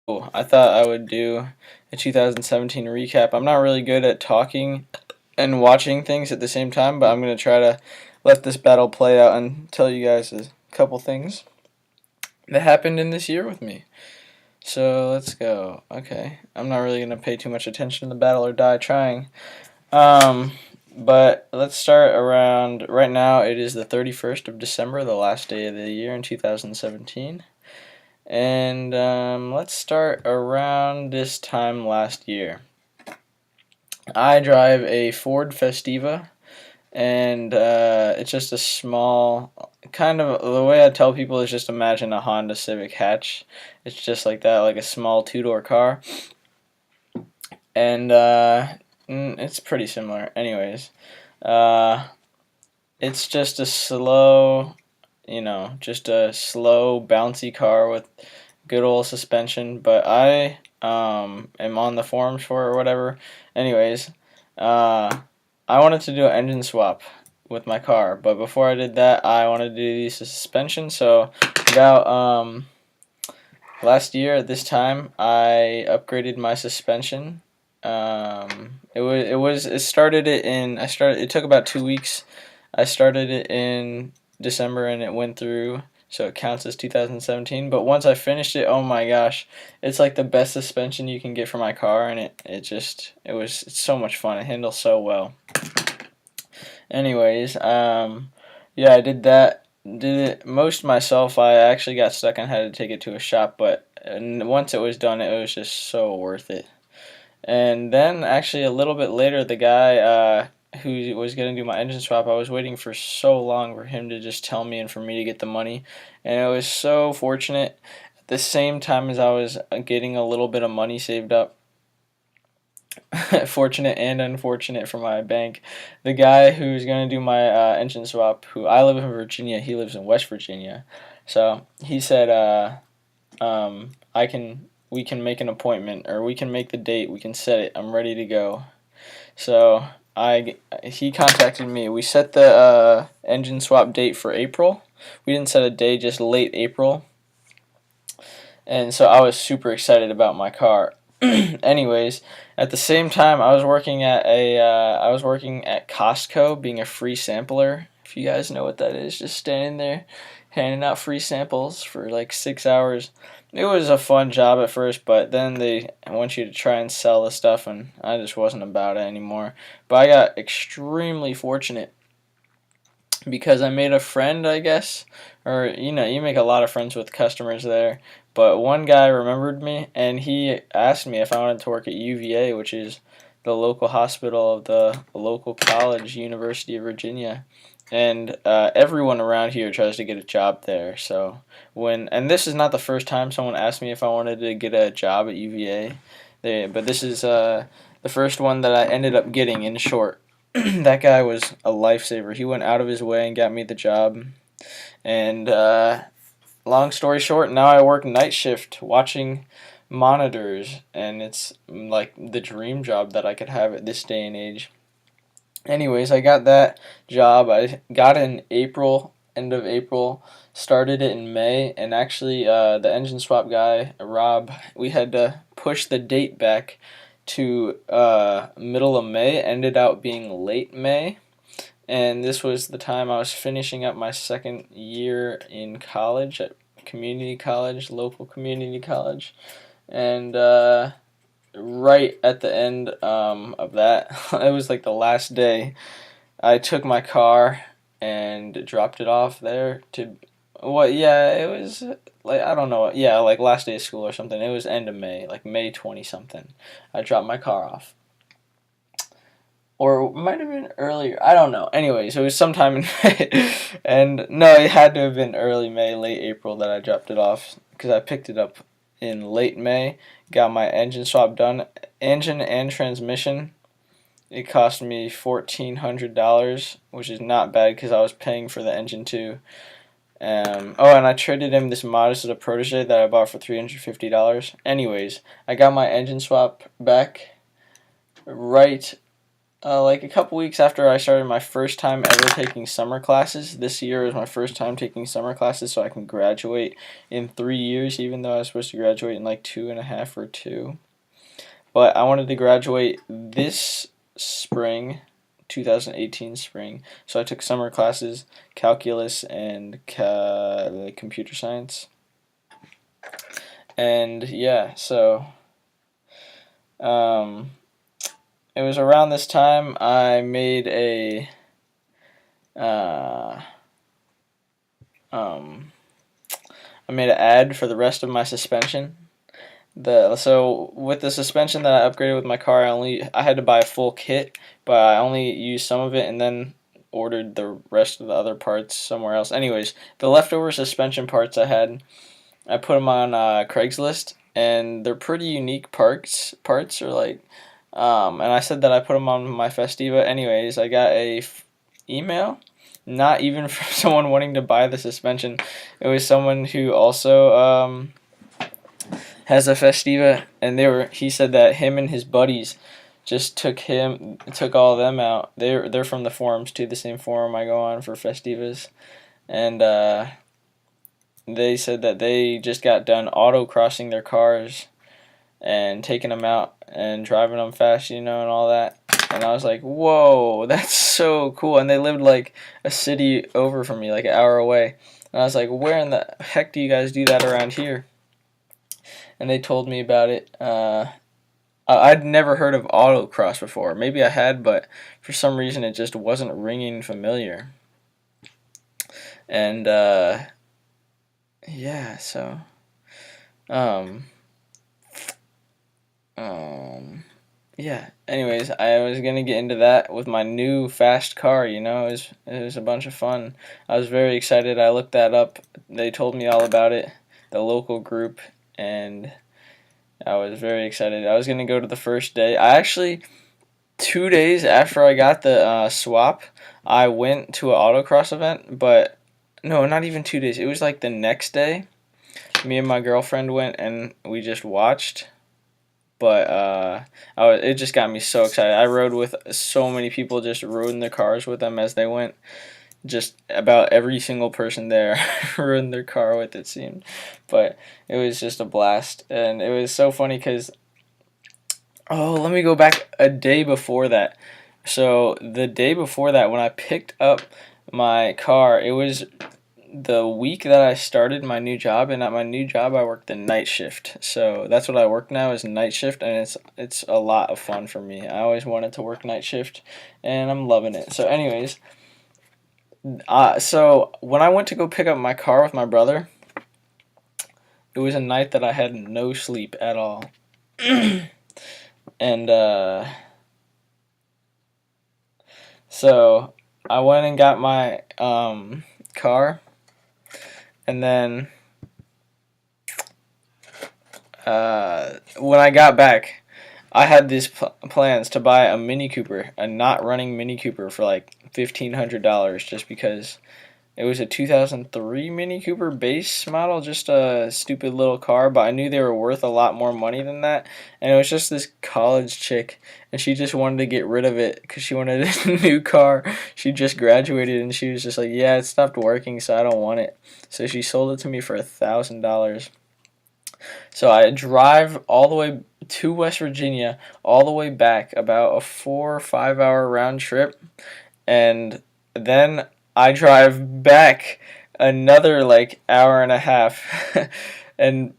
I thought I would do a 2017 recap. I'm not really good at talking and watching things at the same time, but I'm going to try to let this battle play out and tell you guys a couple things that happened in this year with me. So let's go. Okay, I'm not really going to pay too much attention to the battle or die trying. Um, but let's start around right now. It is the 31st of December, the last day of the year in 2017. And let's start around this time last year. I drive a Ford Festiva, and it's just a small, kind of, the way I tell people is just imagine a Honda Civic hatch. It's just like that, like a small two-door car. And it's pretty similar. Anyways, uh, it's just a slow, just a slow, bouncy car with good old suspension, but I am on the forums for it or whatever. Anyways, uh, I wanted to do an engine swap with my car, but before I did that, I wanted to do the suspension. So about last year at this time, I upgraded my suspension. It started it in I started it took about 2 weeks. I started it in December and it went through, so it counts as 2017. But once I finished it, oh my gosh, it's like the best suspension you can get for my car, and it's so much fun. It handles so well. Anyways, yeah, I did that. Did it most myself. I actually got stuck and had to take it to a shop, but once it was done, it was just so worth it. And then actually a little bit later, the guy who was going to do my engine swap, I was waiting for so long for him to just tell me and for me to get the money. And it was so fortunate. At the same time as I was getting a little bit of money saved up, fortunate and unfortunate for my bank, the guy who's going to do my engine swap, who I live in Virginia, he lives in West Virginia. So he said, we can make an appointment, or we can make the date, we can set it, I'm ready to go. So he contacted me. We set the engine swap date for April. We didn't set a day, just late April. And so I was super excited about my car. Anyways, at the same time, I was working at Costco, being a free sampler. If you guys know what that is, just standing there handing out free samples for like 6 hours. It was a fun job at first, but then they want you to try and sell the stuff, and I just wasn't about it anymore. But I got extremely fortunate because I made a friend, I guess, or you make a lot of friends with customers there. But one guy remembered me, and he asked me if I wanted to work at UVA, which is the local hospital of the local college, University of Virginia. And everyone around here tries to get a job there. So and this is not the first time someone asked me if I wanted to get a job at UVA, but this is the first one that I ended up getting. In short, that guy was a lifesaver. He went out of his way and got me the job. And long story short, now I work night shift watching monitors, and it's like the dream job that I could have at this day and age. Anyways, I got that job. I got it in April, end of April, started it in May, and actually the engine swap guy, Rob, we had to push the date back to middle of May, ended out being late May. And this was the time I was finishing up my second year in college at community college, local community college. And right at the end of that, it was like the last day, I took my car and dropped it off there to yeah, it was like, I don't know, yeah, like last day of school or something. It was end of May, like May 20 something. I dropped my car off, or it might have been earlier, I don't know. Anyways, it was sometime in May. And no, it had to have been early May, late April that I dropped it off, because I picked it up in late May, got my engine swap done, engine and transmission. It cost me $1,400, which is not bad because I was paying for the engine too. And I traded him this Mazda Protege that I bought for $350. Anyways, I got my engine swap back right like a couple weeks after I started my first time ever taking summer classes. This year was my first time taking summer classes, so I can graduate in 3 years, even though I was supposed to graduate in like 2.5 or 2. But I wanted to graduate this spring, 2018 spring. So I took summer classes, calculus and computer science. And yeah, so um, it was around this time uh, um, I made an ad for the rest of my suspension. So with the suspension that I upgraded with my car, I had to buy a full kit, but I only used some of it and then ordered the rest of the other parts somewhere else. Anyways, the leftover suspension parts I put them on Craigslist, and they're pretty unique parts or like, and I said that I put them on my festiva. Anyways, I got a email, not even from someone wanting to buy the suspension. It was someone who also has a festiva, and he said that him and his buddies just took all of them out. They're from the forums too, the same forum I go on for festivas, and they said that they just got done autocrossing their cars and taking them out and driving them fast, and all that. And I was like, whoa, that's so cool. And they lived like a city over from me, like an hour away. And I was like, where in the heck do you guys do that around here? And they told me about it. I'd never heard of autocross before. Maybe I had, but for some reason it just wasn't ringing familiar. And yeah, so um, yeah. Anyways, I was gonna get into that with my new fast car. It was a bunch of fun. I was very excited. I looked that up. They told me all about it, the local group, and I was very excited. I was gonna go to the first day. I actually 2 days after I got the swap, I went to an autocross event. But no, not even 2 days. It was like the next day. Me and my girlfriend went and we just watched. But it just got me so excited. I rode with so many people, just rode in their cars with them as they went. Just about every single person there rode in their car with, it seemed. But it was just a blast. And it was so funny because, oh, let me go back a day before that. So the day before that, when I picked up my car, it was the week that I started my new job, and at my new job I work the night shift. So that's what I work now, is night shift, and it's a lot of fun for me. I always wanted to work night shift, and I'm loving it. So anyways, so when I went to go pick up my car with my brother, it was a night that I had no sleep at all. And so I went and got my car, and then when I got back, I had these plans to buy a Mini Cooper, a not running Mini Cooper, for like $1,500, just because it was a 2003 Mini Cooper base model, just a stupid little car, but I knew they were worth a lot more money than that. And it was just this college chick, and she just wanted to get rid of it because she wanted a new car. She just graduated, and she was just like, yeah, it stopped working, so I don't want it. So she sold it to me for $1,000. So I drive all the way to West Virginia, all the way back, about a 4 or 5 hour round trip, and then I drive back another like hour and a half, and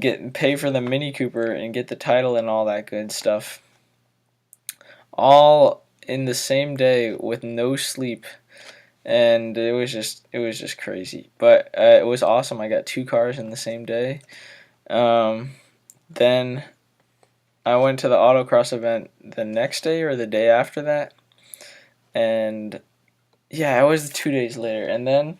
get pay for the Mini Cooper and get the title and all that good stuff, all in the same day with no sleep. And it was just crazy, but it was awesome. I got two cars in the same day. Um, then I went to the autocross event the next day or the day after that, and yeah, it was 2 days later. And then,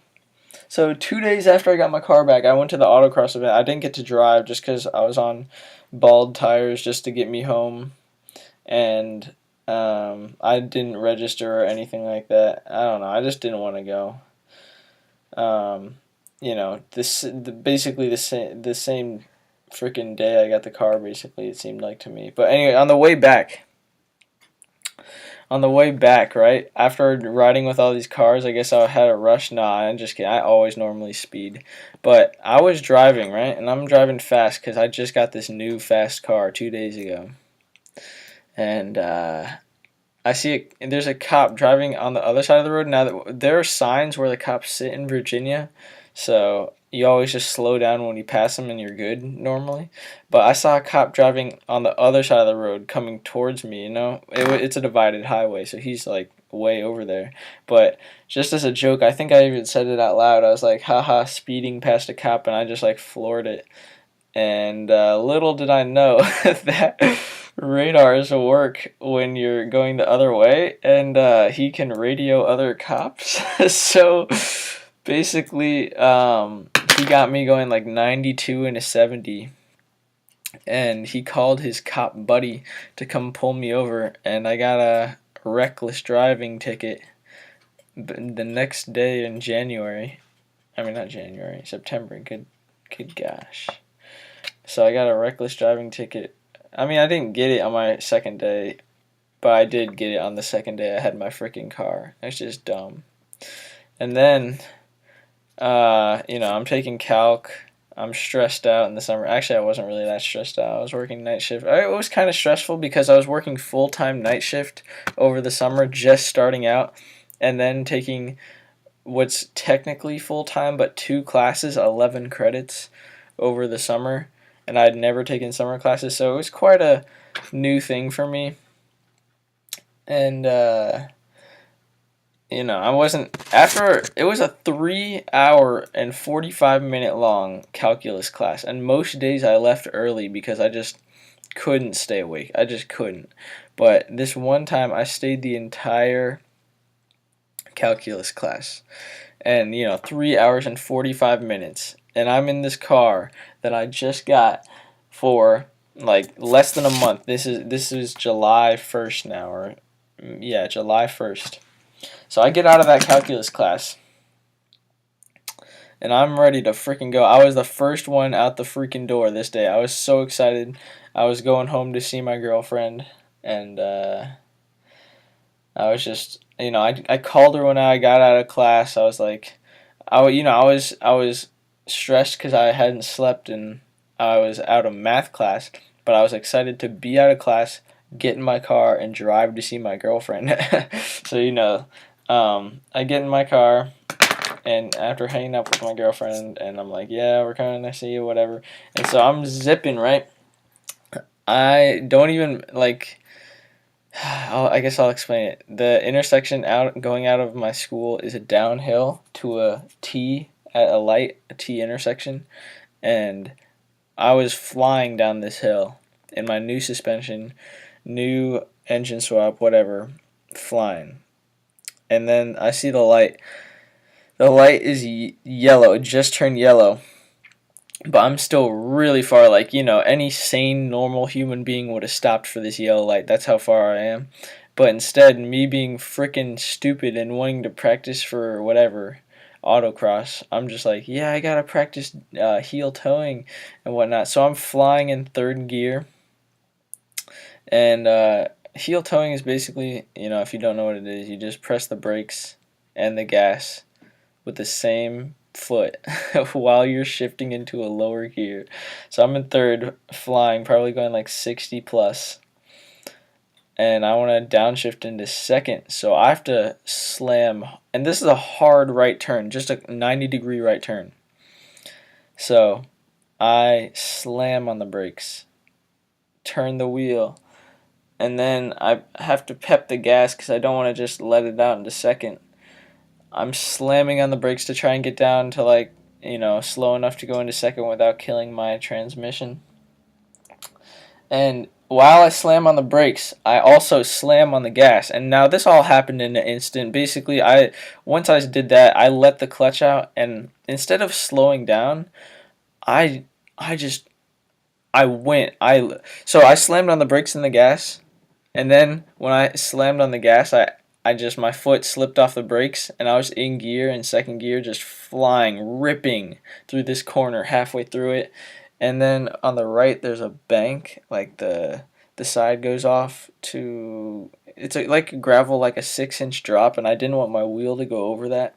so 2 days after I got my car back, I went to the autocross event. I didn't get to drive just because I was on bald tires just to get me home, and I didn't register or anything like that. I don't know. I just didn't want to go. Basically the same freaking day I got the car, basically, it seemed like to me. But anyway, on the way back, right, after riding with all these cars, I guess I had a rush. Nah, I'm just kidding. I always normally speed. But I was driving, right, and I'm driving fast because I just got this new fast car 2 days ago. And I see there's a cop driving on the other side of the road. Now, there are signs where the cops sit in Virginia, so you always just slow down when you pass them and you're good normally. But I saw a cop driving on the other side of the road coming towards me, it's a divided highway, so he's like way over there. But just as a joke, I think I even said it out loud. I was like, haha, speeding past a cop, and I just like floored it. And little did I know that radars work when you're going the other way, and he can radio other cops. So basically, he got me going like 92 and a 70, and he called his cop buddy to come pull me over, and I got a reckless driving ticket the next day in January. I mean, not January, September. Good gosh. So I got a reckless driving ticket. I mean, I didn't get it on my second day, but I did get it on the second day I had my freaking car. It's just dumb. And then, I'm taking calc. I'm stressed out in the summer. Actually, I wasn't really that stressed out. I was working night shift. It was kind of stressful because I was working full-time night shift over the summer, just starting out, and then taking what's technically full-time, but 2 classes, 11 credits over the summer. And I'd never taken summer classes, so it was quite a new thing for me. And, I wasn't, after, it was a 3-hour and 45-minute long calculus class, and most days I left early because I just couldn't stay awake. I just couldn't. But this one time I stayed the entire calculus class, and 3 hours and 45 minutes, and I'm in this car that I just got for like less than a month. This is July 1st now, or yeah, July 1st. So I get out of that calculus class, and I'm ready to freaking go. I was the first one out the freaking door this day. I was so excited. I was going home to see my girlfriend, and I was just, I called her when I got out of class. I was like, I was stressed because I hadn't slept and I was out of math class, but I was excited to be out of class, get in my car, and drive to see my girlfriend. So, I get in my car, and after hanging up with my girlfriend, and I'm like, yeah, we're coming to see you, whatever. And so I'm zipping, right? I don't even, like, I guess I'll explain it. The intersection going out of my school is a downhill to a T at a T intersection, and I was flying down this hill in my new suspension, new engine swap, whatever, flying. And then I see the light. The light is yellow. It just turned yellow. But I'm still really far. Like, any sane, normal human being would have stopped for this yellow light. That's how far I am. But instead, me being freaking stupid and wanting to practice for whatever, autocross, I'm just like, yeah, I gotta practice heel towing and whatnot. So I'm flying in third gear. And heel towing is basically, if you don't know what it is, you just press the brakes and the gas with the same foot while you're shifting into a lower gear. So I'm in third, flying, probably going like 60 plus, and I want to downshift into second, so I have to slam, and this is a hard right turn, just a 90-degree right turn. So I slam on the brakes, turn the wheel, and then I have to pep the gas because I don't want to just let it out into second. I'm slamming on the brakes to try and get down to like, slow enough to go into second without killing my transmission. And while I slam on the brakes, I also slam on the gas. And now this all happened in an instant. Basically, once I did that, I let the clutch out, and instead of slowing down, I went. So I slammed on the brakes and the gas, and then when I slammed on the gas, my foot slipped off the brakes, and I was in gear, in second gear, just flying, ripping through this corner halfway through it, and then on the right there's a bank, like the side goes off to, it's like gravel, like a 6-inch drop, and I didn't want my wheel to go over that.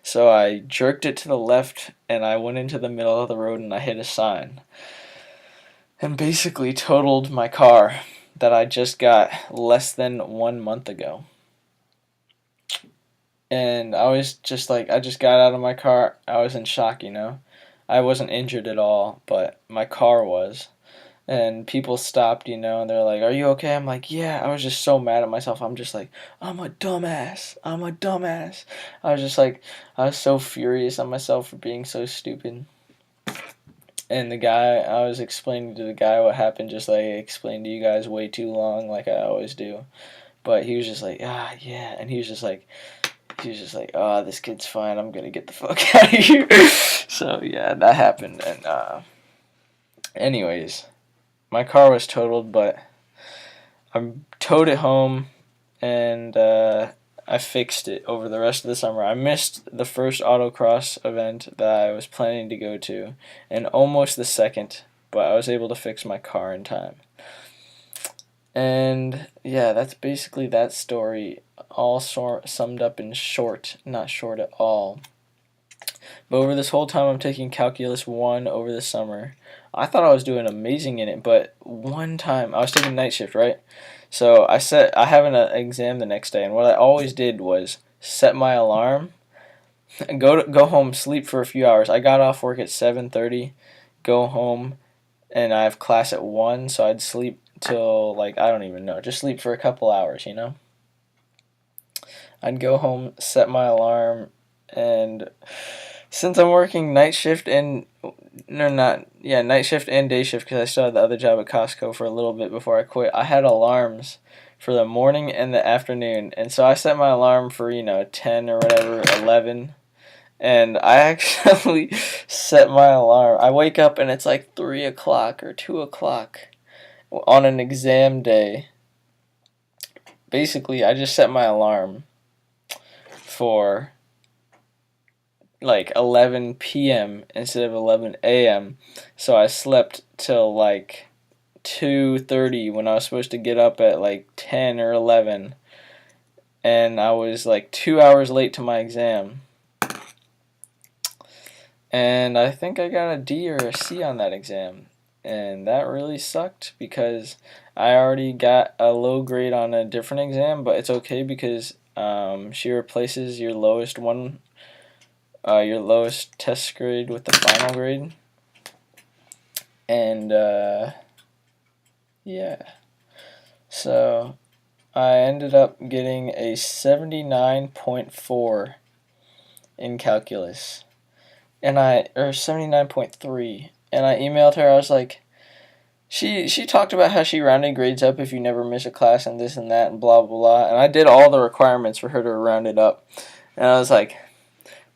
So I jerked it to the left and I went into the middle of the road and I hit a sign and basically totaled my car that I just got less than 1 month ago. And I was just like, I just got out of my car. I was in shock, you know. I wasn't injured at all, but my car was. And people stopped, you know, and they're like, "Are you okay?" I'm like, "Yeah." I was just so mad at myself. I'm just like, "I'm a dumbass. I'm a dumbass." I was just like, I was so furious at myself for being so stupid. And the guy, I was explaining to the guy what happened, just like I explained to you guys way too long, like I always do. But he was just like, "Ah, yeah," and he was just like, "Oh, this kid's fine. I'm gonna get the fuck out of here." So yeah, that happened. And anyways, my car was totaled, but I towed it home, and I fixed it over the rest of the summer. I missed the first autocross event that I was planning to go to, and almost the second, but I was able to fix my car in time. And yeah, that's basically that story, all summed up in short, not short at all. But over this whole time, I'm taking Calculus 1 over the summer. I thought I was doing amazing in it, but one time, I was taking night shift, right? So I have an exam the next day, and what I always did was set my alarm, and go home, sleep for a few hours. I got off work at 7:30, go home, and I have class at 1, so I'd sleep till, like, I don't even know, just sleep for a couple hours, you know? I'd go home, set my alarm, and since I'm working night shift and no, not yeah, night shift and day shift because I still had the other job at Costco for a little bit before I quit. I had alarms for the morning and the afternoon, and so I set my alarm for 10 or whatever, 11, and I actually set my alarm. I wake up and it's like 3 o'clock or 2 o'clock on an exam day. Basically, I just set my alarm for like 11 p.m. instead of 11 a.m. So I slept till like 2:30 when I was supposed to get up at like 10 or 11, and I was like 2 hours late to my exam. And I think I got a D or a C on that exam. And that really sucked because I already got a low grade on a different exam, but it's okay because she replaces your lowest test grade with the final grade. And yeah, so I ended up getting a 79.4 in calculus, or 79.3, and I emailed her. I was like, she talked about how she rounded grades up if you never miss a class and this and that and blah blah blah, and I did all the requirements for her to round it up, and I was like,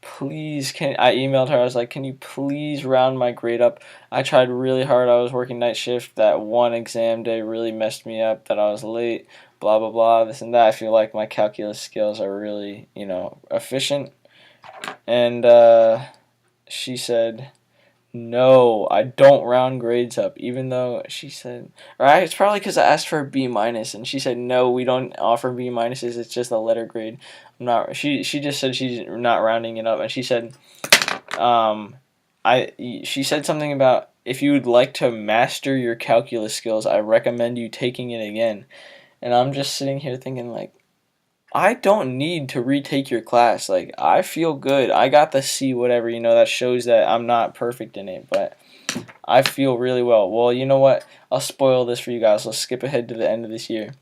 please, I emailed her. I was like, can you please round my grade up? I tried really hard. I was working night shift. That one exam day really messed me up. That I was late. Blah blah blah. This and that. I feel like my calculus skills are really efficient. And she said, no, I don't round grades up. Even though she said, right? It's probably because I asked for a B minus, and she said, no, we don't offer B minuses. It's just a letter grade. I'm not. She just said she's not rounding it up, and she said, she said something about if you would like to master your calculus skills, I recommend you taking it again. And I'm just sitting here thinking like, I don't need to retake your class. Like, I feel good. I got the C, whatever, that shows that I'm not perfect in it, but I feel really well. Well, you know what? I'll spoil this for you guys. Let's skip ahead to the end of this year.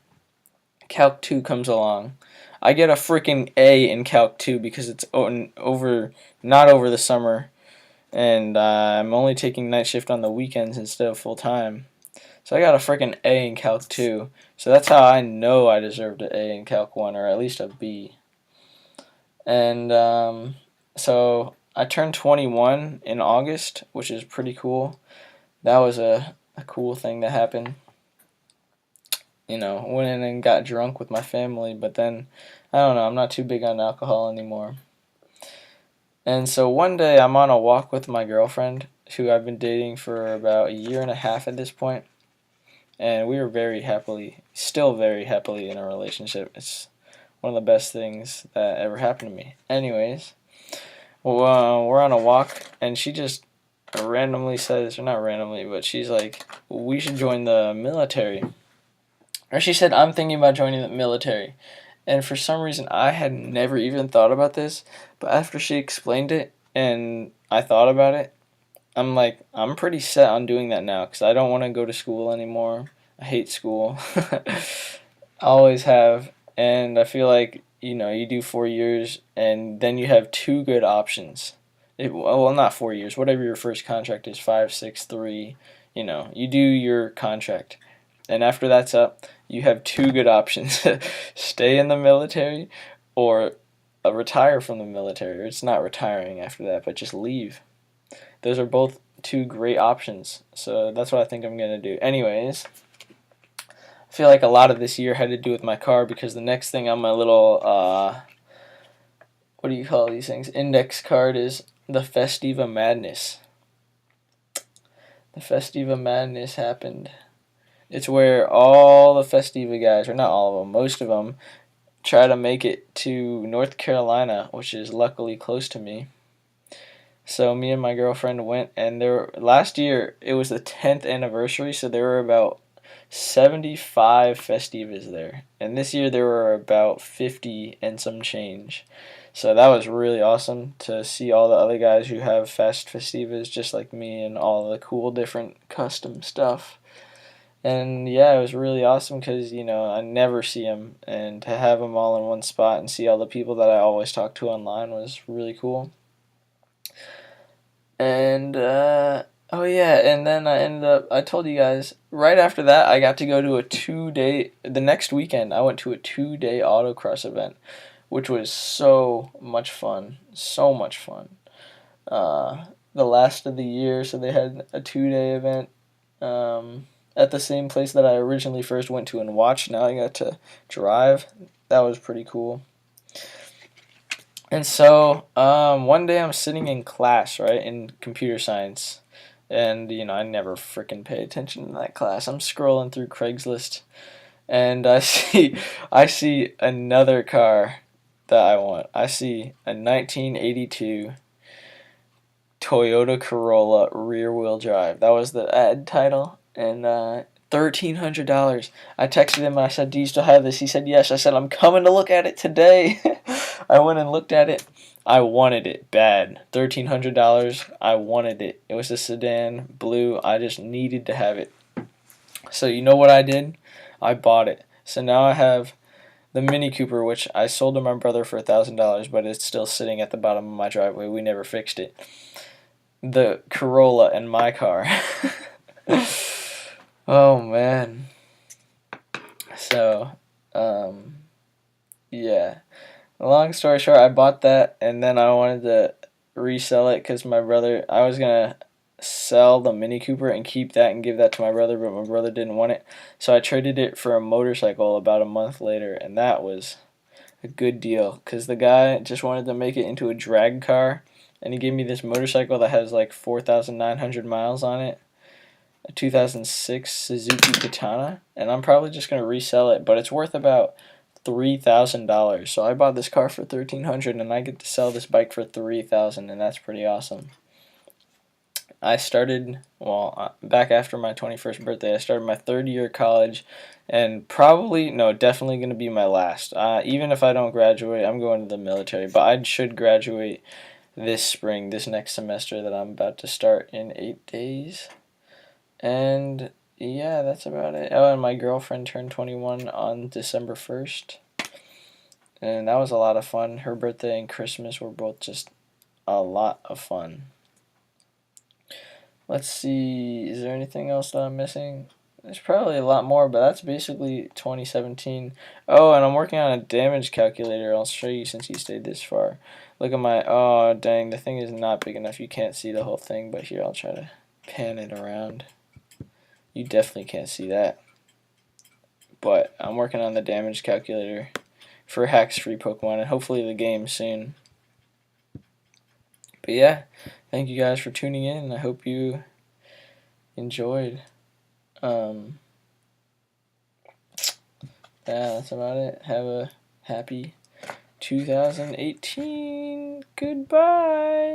Calc 2 comes along. I get a freaking A in Calc 2 because it's not over the summer, and I'm only taking night shift on the weekends instead of full time. So I got a freaking A in Calc 2. So that's how I know I deserved an A in Calc 1, or at least a B. And so I turned 21 in August, which is pretty cool. That was a cool thing that happened. Went in and got drunk with my family, but then, I don't know, I'm not too big on alcohol anymore. And so one day I'm on a walk with my girlfriend. who I've been dating for about a year and a half at this point, and we were still very happily in a relationship. It's one of the best things that ever happened to me. Anyways, well, we're on a walk, and she just randomly says, or not randomly, but she's like, we should join the military. Or she said, I'm thinking about joining the military. And for some reason, I had never even thought about this, but after she explained it and I thought about it, I'm like, I'm pretty set on doing that now because I don't want to go to school anymore. I hate school. I always have. And I feel like, you do 4 years and then you have two good options. Well, not 4 years, whatever your first contract is, 5, 6, 3, you do your contract. And after that's up, you have two good options. Stay in the military or retire from the military. Or it's not retiring after that, but just leave. Those are both two great options. So that's what I think I'm going to do. Anyways, I feel like a lot of this year had to do with my car because the next thing on my little, what do you call these things? Index card is the Festiva Madness. The Festiva Madness happened. It's where all the Festiva guys, or not all of them, most of them, try to make it to North Carolina, which is luckily close to me. So me and my girlfriend went, and last year it was the 10th anniversary, so there were about 75 Festivas there. And this year there were about 50 and some change. So that was really awesome to see all the other guys who have Festivas just like me and all the cool different custom stuff. And yeah, it was really awesome because, I never see them. And to have them all in one spot and see all the people that I always talk to online was really cool. And, oh yeah, and then I told you guys, right after that, I got to go to the next weekend, I went to a 2-day autocross event, which was so much fun. So much fun. The last of the year, so they had a 2-day event. At the same place that I originally first went to and watched. Now I got to drive. That was pretty cool. And so, one day I'm sitting in class, right, in computer science. And, I never freaking pay attention to that class. I'm scrolling through Craigslist. And I see another car that I want. I see a 1982 Toyota Corolla rear-wheel drive. That was the ad title. And $1,300. I texted him and I said, do you still have this? He said yes. I said, I'm coming to look at it today. I went and looked at it. I wanted it bad. $1,300. I wanted it. It was a sedan, blue. I just needed to have it. So you know what I did? I bought it. So now I have the Mini Cooper, which I sold to my brother for $1,000, but it's still sitting at the bottom of my driveway. We never fixed it. The Corolla and my car. Oh man. So, yeah. Long story short, I bought that and then I wanted to resell it because I was going to sell the Mini Cooper and keep that and give that to my brother, but my brother didn't want it. So I traded it for a motorcycle about a month later, and that was a good deal because the guy just wanted to make it into a drag car, and he gave me this motorcycle that has like 4,900 miles on it. A 2006 Suzuki Katana, and I'm probably just going to resell it, but it's worth about $3,000. So I bought this car for $1,300 and I get to sell this bike for $3,000, and that's pretty awesome. I started, back after my 21st birthday, I started my third year of college, and definitely going to be my last. Even if I don't graduate, I'm going to the military, but I should graduate this spring, this next semester that I'm about to start in 8 days. And yeah, that's about it. Oh, and my girlfriend turned 21 on December 1st. And that was a lot of fun. Her birthday and Christmas were both just a lot of fun. Let's see, is there anything else that I'm missing? There's probably a lot more, but that's basically 2017. Oh, and I'm working on a damage calculator. I'll show you since you stayed this far. Look at oh dang, the thing is not big enough. You can't see the whole thing, but here, I'll try to pan it around. You definitely can't see that. But I'm working on the damage calculator for Hacks Free Pokemon, and hopefully the game soon. But yeah, thank you guys for tuning in, and I hope you enjoyed. Yeah, that's about it. Have a happy 2018. Goodbye.